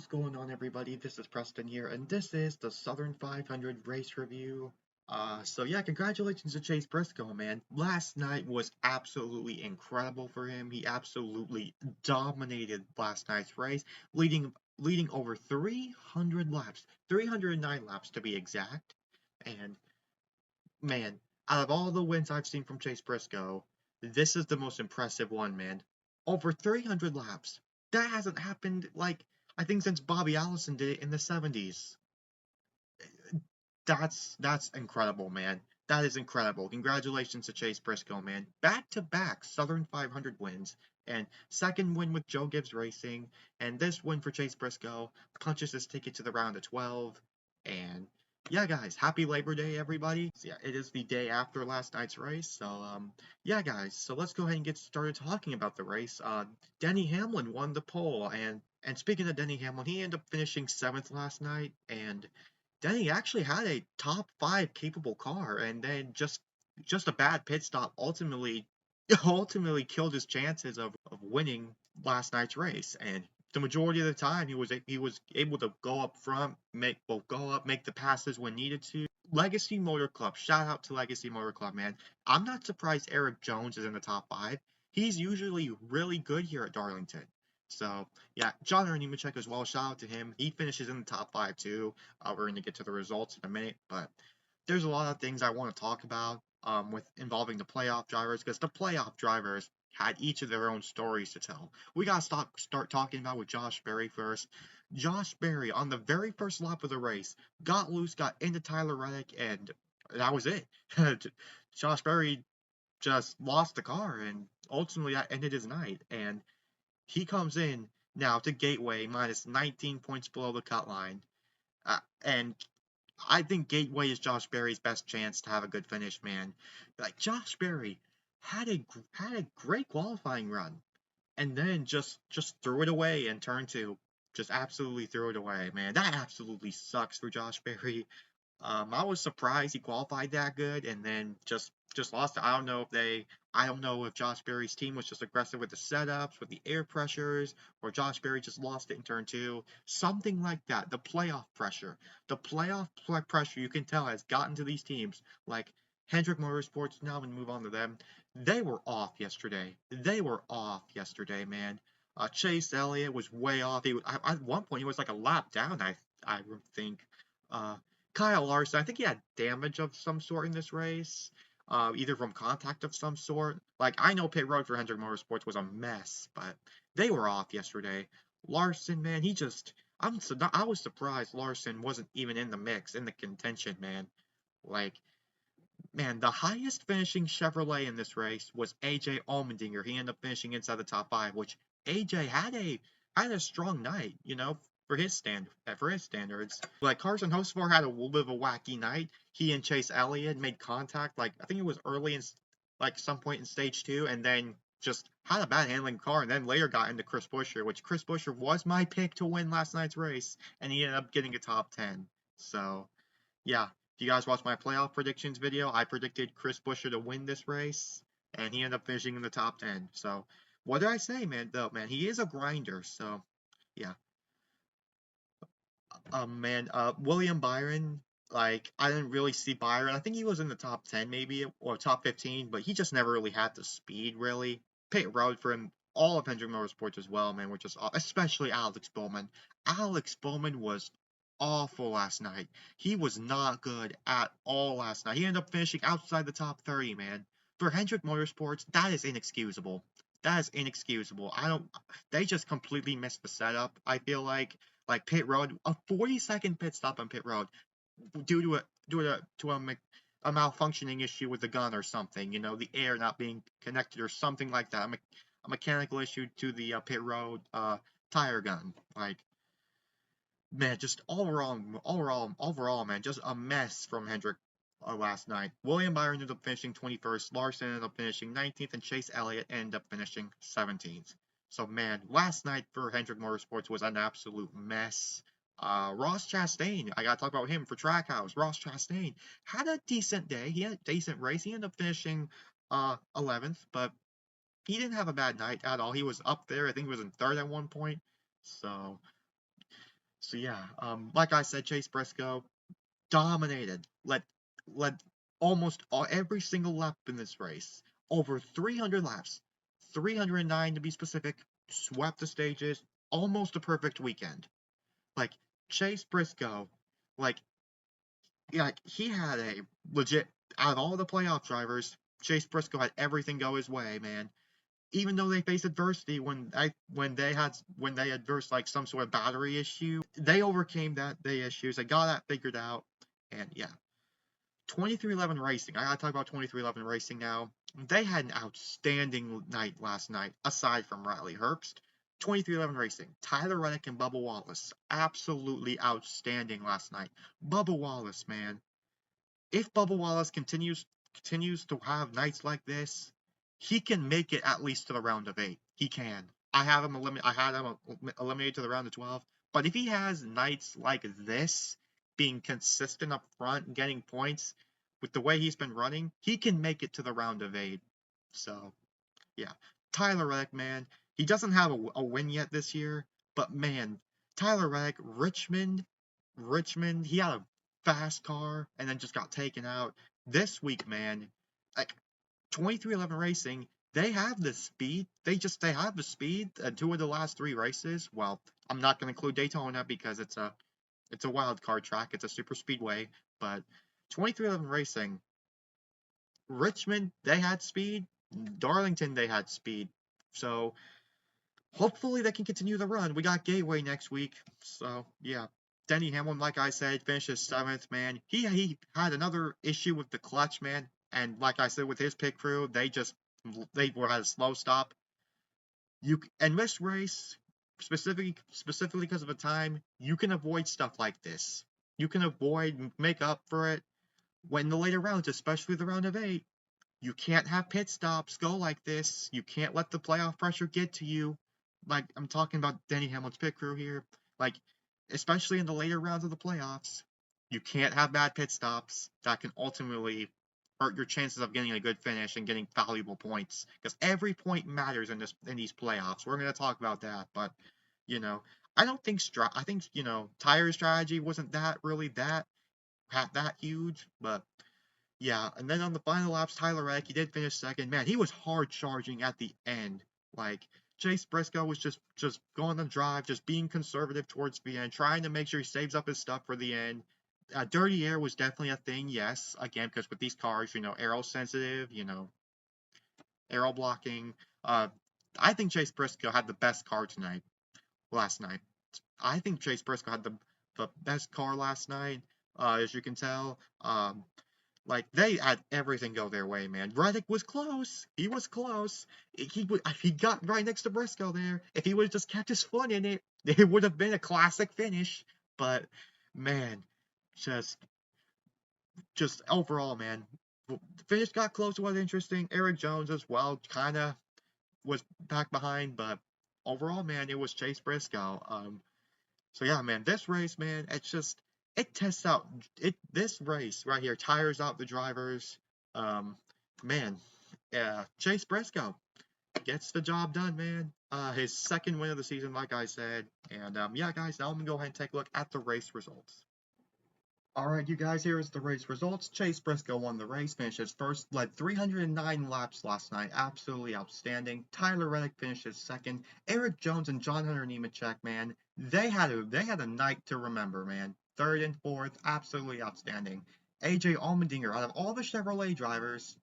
What's going on, everybody? This is Preston here, and this is the Southern 500 race review. So congratulations to Chase Briscoe, man. Last night was absolutely incredible for him. He absolutely dominated last night's race, leading over 300 laps, 309 laps to be exact. And man, out of all the wins I've seen from Chase Briscoe, this is the most impressive one, man. Over 300 laps. That hasn't happened, like, I think since Bobby Allison did it in the 70s. That's incredible, man. That is incredible. Congratulations to Chase Briscoe, man. Back-to-back Southern 500 wins, and second win with Joe Gibbs Racing, and this win for Chase Briscoe punches his ticket to the round of 12. And yeah, guys, happy Labor Day, everybody. So, yeah, it is the day after last night's race, so yeah, guys. So let's go ahead and get started talking about the race. Denny Hamlin won the pole, and speaking of Denny Hamlin, he ended up finishing 7th last night, and Denny actually had a top 5 capable car, and then just a bad pit stop ultimately killed his chances of winning last night's race. And the majority of the time, he was able to go up front, make the passes when needed to. Legacy Motor Club, shout out to Legacy Motor Club, man. I'm not surprised Eric Jones is in the top 5. He's usually really good here at Darlington. So yeah, John Nemechek as well. Shout out to him. He finishes in the top 5 too. We're going to get to the results in a minute, but there's a lot of things I want to talk about with involving the playoff drivers, because the playoff drivers had each of their own stories to tell. We got to start talking about with Josh Berry first. Josh Berry, on the very first lap of the race, got loose, got into Tyler Reddick, and that was it. Josh Berry just lost the car, and ultimately that ended his night. And he comes in now to Gateway minus 19 points below the cut line. And I think Gateway is Josh Berry's best chance to have a good finish, man. Like, Josh Berry had a great qualifying run, and then just threw it away in turn two. Just absolutely threw it away, man. That absolutely sucks for Josh Berry. I was surprised he qualified that good, and then just lost it. I don't know if Josh Berry's team was just aggressive with the setups, with the air pressures, or Josh Berry just lost it in turn two. Something like that. The playoff pressure, you can tell, has gotten to these teams. Like Hendrick Motorsports. Now I'm gonna move on to them. They were off yesterday. Man. Chase Elliott was way off. At one point he was like a lap down. I think. Uh, Kyle Larson, I think he had damage of some sort in this race, either from contact of some sort. Like, I know pit road for Hendrick Motorsports was a mess, but they were off yesterday. Larson, man, I was surprised Larson wasn't even in the mix, in the contention, man. Like, man, the highest finishing Chevrolet in this race was AJ Allmendinger. He ended up finishing inside the top 5, which AJ had a strong night, for his standards. Like, Carson Hocevar had a little bit of a wacky night. He and Chase Elliott made contact, like, I think it was early in, like, some point in stage 2, and then just had a bad handling car, and then later got into Chris Buescher, which Chris Buescher was my pick to win last night's race, and he ended up getting a top 10. So yeah, if you guys watched my playoff predictions video, I predicted Chris Buescher to win this race, and he ended up finishing in the top 10. So, what did I say, man? Though, man, he is a grinder. So, yeah. Man, William Byron, like, I didn't really see Byron. I think he was in the top 10 maybe, or top 15, but he just never really had the speed, really. Pit road for him, all of Hendrick Motorsports as well, man, which is especially Alex Bowman. Alex Bowman was awful last night. He was not good at all last night. He ended up finishing outside the top 30, man. For Hendrick Motorsports, that is inexcusable. That is inexcusable. They just completely missed the setup, I feel like pit road, a 40-second pit stop on pit road due to a malfunctioning issue with the gun or something, the air not being connected or something like that. A mechanical issue to the pit road tire gun. Like, man, just overall, man, just a mess from Hendrick last night. William Byron ended up finishing 21st, Larson ended up finishing 19th, and Chase Elliott ended up finishing 17th. So, man, last night for Hendrick Motorsports was an absolute mess. Ross Chastain, I gotta talk about him for Trackhouse. Ross Chastain had a decent day. He had a decent race. He ended up finishing 11th, but he didn't have a bad night at all. He was up there. I think he was in third at one point. So, So yeah, like I said, Chase Briscoe dominated, led almost every single lap in this race, over 300 laps, 309 to be specific, swept the stages, almost a perfect weekend. Like Chase Briscoe, like he had a legit out of all the playoff drivers, Chase Briscoe had everything go his way, man. Even though they faced adversity when they adversed like some sort of battery issue, they overcame the issues. They got that figured out, and yeah, 2311 Racing. I gotta talk about 2311 Racing now. They had an outstanding night last night, aside from Riley Herbst. 2311 Racing, Tyler Reddick and Bubba Wallace, absolutely outstanding last night. Bubba Wallace, man, if Bubba Wallace continues to have nights like this, he can make it at least to the round of 8. He can. I had him eliminated to the round of 12. But if he has nights like this, being consistent up front and getting points with the way he's been running, he can make it to the round of 8. So yeah, Tyler Reddick, man, he doesn't have a win yet this year, but man, Tyler Reddick, Richmond, he had a fast car and then just got taken out. This week, man, like 2311 Racing, they have the speed. They have the speed. 2 of the last 3 races. Well, I'm not going to include Daytona because it's a wild card track. It's a super speedway, but 2311 Racing, Richmond, they had speed. Darlington, they had speed. So hopefully they can continue the run. We got Gateway next week. So yeah. Denny Hamlin, like I said, finishes 7th, man. He had another issue with the clutch, man. And like I said, with his pit crew, they were at a slow stop. In this race, specifically because of the time, you can avoid stuff like this. You can make up for it when the later rounds, especially the round of 8. You can't have pit stops go like this. You can't let the playoff pressure get to you. Like, I'm talking about Denny Hamlin's pit crew here. Like, especially in the later rounds of the playoffs, you can't have bad pit stops that can ultimately hurt your chances of getting a good finish and getting valuable points. Because every point matters in these playoffs. We're going to talk about that, but you know, I think tire strategy wasn't that huge, but yeah, and then on the final laps, Tyler Reddick, he did finish second. Man, he was hard charging at the end. Like Chase Briscoe was just going on the drive, just being conservative towards the end, trying to make sure he saves up his stuff for the end. Dirty air was definitely a thing, yes. Again, because with these cars, aero sensitive, aero blocking. Uh, I think Chase Briscoe had the best car last night. I think Chase Briscoe had the best car last night, as you can tell. Like they had everything go their way, man. Reddick was close. He was close. He got right next to Briscoe there. If he would have just kept his foot in it, it would have been a classic finish. But man, just just overall, man, the finish got close. It was interesting. Eric Jones as well, kind of was back behind, but overall, man, it was Chase Briscoe. So yeah, man, this race, man, it tests out this race right here, tires out the drivers. Um, man, Chase Briscoe gets the job done, man. His second win of the season, like I said. And yeah, guys, now I'm gonna go ahead and take a look at the race results. Alright, you guys, here is the race results. Chase Briscoe won the race, finishes first, led 309 laps last night, absolutely outstanding. Tyler Reddick finishes second. Eric Jones and John Hunter Nemechek, man, they had a night to remember, man. Third and fourth, absolutely outstanding. AJ Allmendinger, out of all the Chevrolet drivers,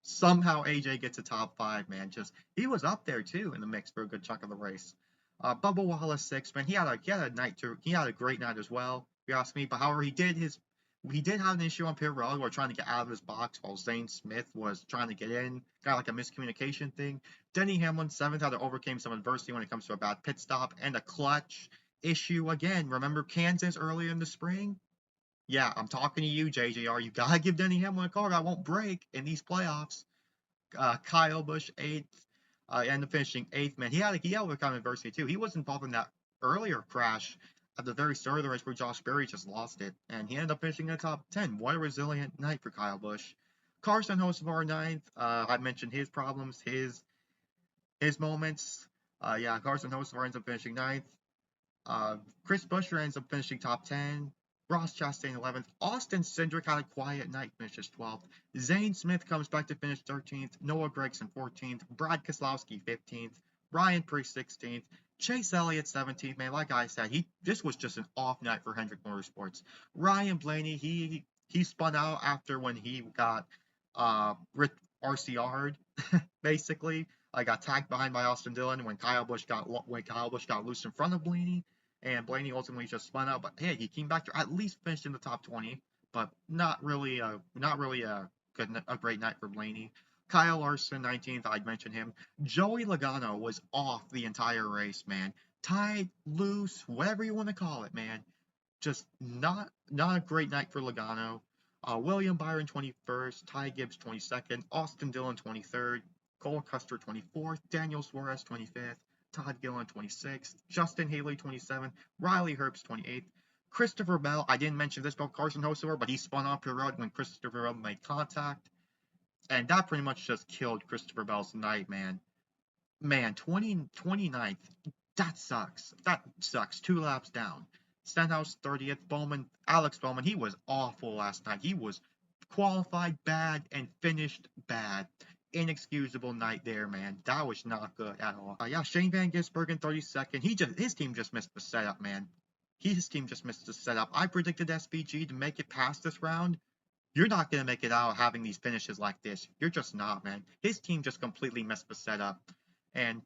somehow AJ gets a top 5, man. He was up there too in the mix for a good chunk of the race. Bubba Wallace 6, man. He had a great night as well. If you ask me, but however he did have an issue on pit road while trying to get out of his box while Zane Smith was trying to get in. Got like a miscommunication thing. Denny Hamlin 7th had to overcame some adversity when it comes to a bad pit stop and a clutch issue again. Remember Kansas earlier in the spring? Yeah, I'm talking to you, JJR. You gotta give Denny Hamlin a car that won't break in these playoffs. Kyle Busch 8th, ended up finishing 8th. Man, he had overcome adversity too. He was involved in that earlier crash at the very start of the race where Josh Berry just lost it, and he ended up finishing in the top 10. What a resilient night for Kyle Busch. Carson Hocevar 9th. I mentioned his problems, his moments. Yeah, Carson Hocevar ends up finishing 9th. Chris Buescher ends up finishing top 10. Ross Chastain 11th. Austin Cindric had a quiet night, finishes 12th. Zane Smith comes back to finish 13th. Noah Gragson 14th. Brad Keselowski 15th. Ryan Preece 16th. Chase Elliott 17th. Man, like I said, this was just an off night for Hendrick Motorsports. Ryan Blaney, he spun out after when he got RCR'd, basically. I got tagged behind by Austin Dillon when Kyle Busch got loose in front of Blaney, and Blaney ultimately just spun out. But hey, he came back to at least finish in the top 20, but not really a great night for Blaney. Kyle Larson 19th, I'd mention him. Joey Logano was off the entire race, man. Tied, loose, whatever you want to call it, man. Just not a great night for Logano. William Byron 21st, Ty Gibbs 22nd, Austin Dillon 23rd, Cole Custer 24th, Daniel Suarez 25th, Todd Gillen 26th, Justin Haley 27th, Riley Herbst 28th, Christopher Bell. I didn't mention this about Carson Hocevar, but he spun off the road when Christopher Bell made contact, and that pretty much just killed Christopher Bell's night, man. Man, 29th. That sucks. That sucks. 2 laps down. Stenhouse 30th. Alex Bowman, he was awful last night. He was qualified bad and finished bad. Inexcusable night there, man. That was not good at all. Yeah, Shane Van Gisbergen 32nd. His team just missed the setup, man. His team just missed the setup. I predicted SVG to make it past this round. You're not going to make it out having these finishes like this. You're just not, man. His team just completely messed the setup. And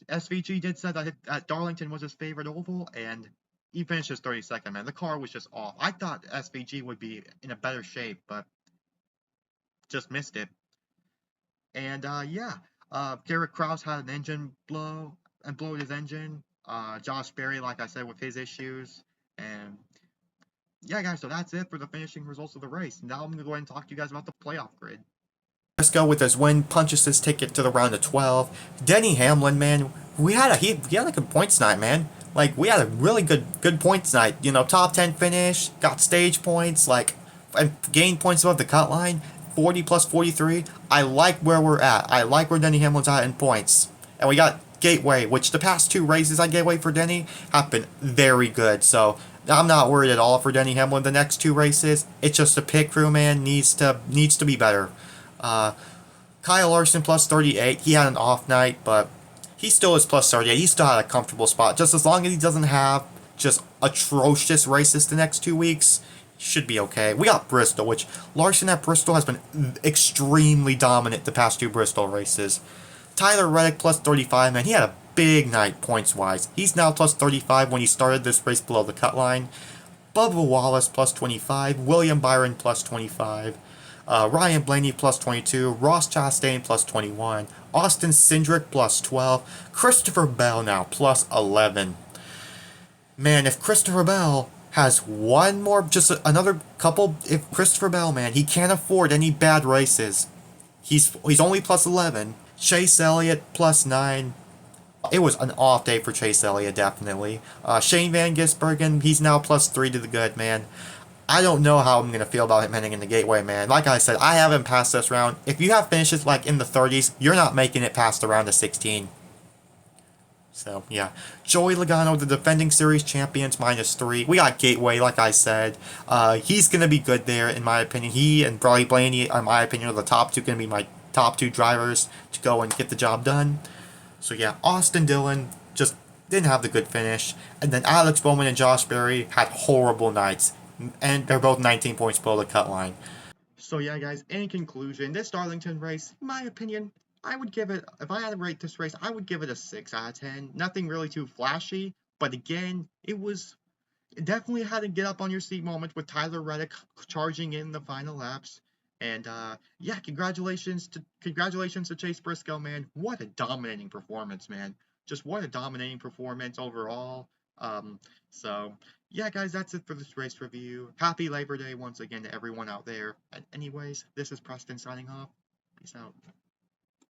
SVG did say that Darlington was his favorite oval, and he finishes 32nd, man. The car was just off. I thought SVG would be in a better shape, but just missed it. And Garrett Krause had an engine blow and blowed his engine. Josh Berry, like I said, with his issues. And yeah, guys, so that's it for the finishing results of the race. Now I'm going to go ahead and talk to you guys about the playoff grid. Briscoe with his win punches his ticket to the round of 12. Denny Hamlin, man, he had a good points night, man. Like, we had a really good points night. You know, top 10 finish, got stage points, like, and gained points above the cut line. 40 plus 43. I like where we're at. I like where Denny Hamlin's at in points. And we got Gateway, which the past 2 races at Gateway for Denny have been very good. So I'm not worried at all for Denny Hamlin the next 2 races. It's just the pit crew, man, needs to be better. Kyle Larson plus 38. He had an off night, but he still is plus 38. He still had a comfortable spot. Just as long as he doesn't have just atrocious races the next 2 weeks, should be okay. We got Bristol, which Larson at Bristol has been extremely dominant the past 2 Bristol races. Tyler Reddick plus 35, man. He had a big night points-wise. He's now plus 35 when he started this race below the cut line. Bubba Wallace plus 25. William Byron plus 25. Ryan Blaney plus 22. Ross Chastain plus 21. Austin Cindric plus 12. Christopher Bell now plus 11. Man, if Christopher Bell has one more, just another couple, if Christopher Bell, man, he can't afford any bad races. He's only plus 11. Chase Elliott plus 9. It was an off day for Chase Elliott, definitely. Shane Van Gisbergen, he's now plus 3 to the good, man. I don't know how I'm going to feel about him heading in the Gateway, man. Like I said, I haven't passed this round. If you have finishes like in the 30s, you're not making it past the round of 16. So, yeah. Joey Logano, the defending series champions, minus 3. We got Gateway, like I said. He's going to be good there, in my opinion. He and Bradley Blaney, in my opinion, are the top 2, going to be my top 2 drivers to go and get the job done. So, yeah, Austin Dillon just didn't have the good finish. And then Alex Bowman and Josh Berry had horrible nights. And they're both 19 points below the cut line. So yeah, guys, in conclusion, this Darlington race, in my opinion, I would give it, if I had to rate this race, I would give it a 6 out of 10. Nothing really too flashy, but again, it definitely had a get up on your seat moment with Tyler Reddick charging in the final laps. And yeah, congratulations to Chase Briscoe, man. What a dominating performance, man. Just what a dominating performance overall. So yeah, guys, that's it for this race review. Happy Labor Day once again to everyone out there. And anyways, this is Preston signing off. Peace out.